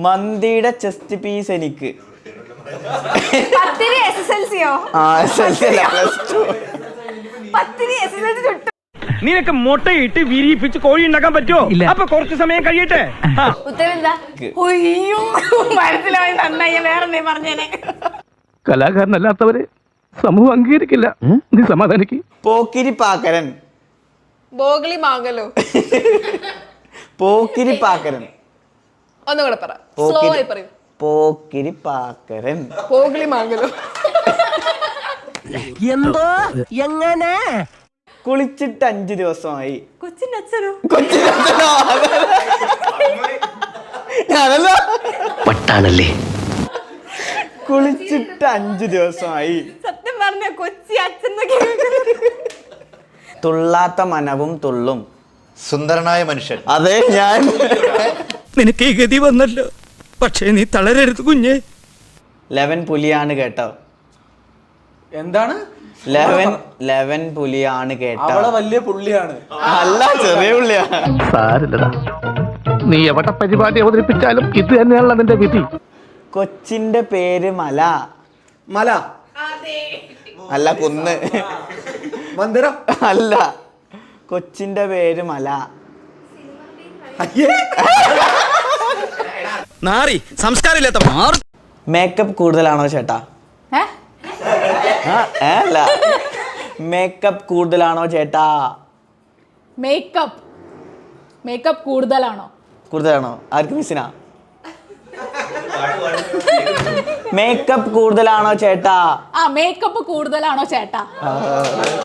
മന്തിയുടെ chest piece എനിക്ക്. പത്തിരി SSLCയോ? പത്തിരി SSLC ചുട്ടു. നിനക്ക് മുട്ടയിട്ട് വിരിയിപ്പിച്ച് കോഴി ഉണ്ടാക്കാൻ പറ്റുമോ? അപ്പൊ കുറച്ച് സമയം കഴിയട്ടെ. ഉത്തരം എന്താ? ഒയ്യോ, മനസ്സിലായി. നന്നായി. വേറെ എന്തെങ്കിലും പറഞ്ഞേനെ. കലാകാരനല്ലാത്തവരെ സമൂഹം അംഗീകരിക്കില്ല. നീ സമാധാനിക്ക്. പോക്കിരി പാക്കരൻ. ബോഗിളി മാങ്ങലോ. പോക്കിരി പാക്കരൻ. ഒന്നുകൂടെ പറ. സ്ലോ ആയി പറയൂ. പോക്കിരി പാക്കരൻ. ബോഗിളി മാങ്ങലോ. എന്തോ എങ്ങനെ? കുളിച്ചിട്ട് 5 ദിവസമായി. കൊച്ചിന്റെ അച്ഛനോ? ഞാനല്ലോ. വട്ടാണല്ലേ. കുളിച്ചിട്ട് 5 ദിവസമായി. സത്യം പറഞ്ഞ കൊച്ചി അച്ഛൻ. തുള്ളാത്ത മനവും തുള്ളും. സുന്ദരനായ മനുഷ്യൻ. അതെ ഞാൻ. നിനക്ക് ഈ ഗതി വന്നല്ലോ, പക്ഷേ നീ തളരരുത് കുഞ്ഞേ. 11 പുലിയാണ് കേട്ടോ. എന്താണ്? 11 പുലിയാണ് കേട്ടോ. അവളെ വലിയ പുള്ളിയാണ്. അല്ല, ചെറിയ പുള്ളിയാ. സാരില്ലടാ, നീ എവിടെ പരിപാടി അവതരിപ്പിച്ചാലും ഇത് തന്നെയാണല്ലോ നിന്റെ വിധി. കൊച്ചിന്റെ പേര് മല. മല അല്ല, കുന്ന്. മന്ദിരം അല്ല, കൊച്ചിന്റെ പേര് മല. നാറി സംസ്കാരമില്ലാത്ത മേക്കപ്പ് കൂടുതലാണോ ചേട്ടാ? അല്ല, മേക്കപ്പ് കൂടുതലാണോ ചേട്ടാ? മേക്കപ്പ് കൂടുതലാണോ? കൂടുതലാണോ? ആർക്ക് മിസ്സിനാ? മേക്കപ്പ് കൂടുതലാണോ ചേട്ടാ? മേക്കപ്പ് കൂടുതലാണോ ചേട്ടാ?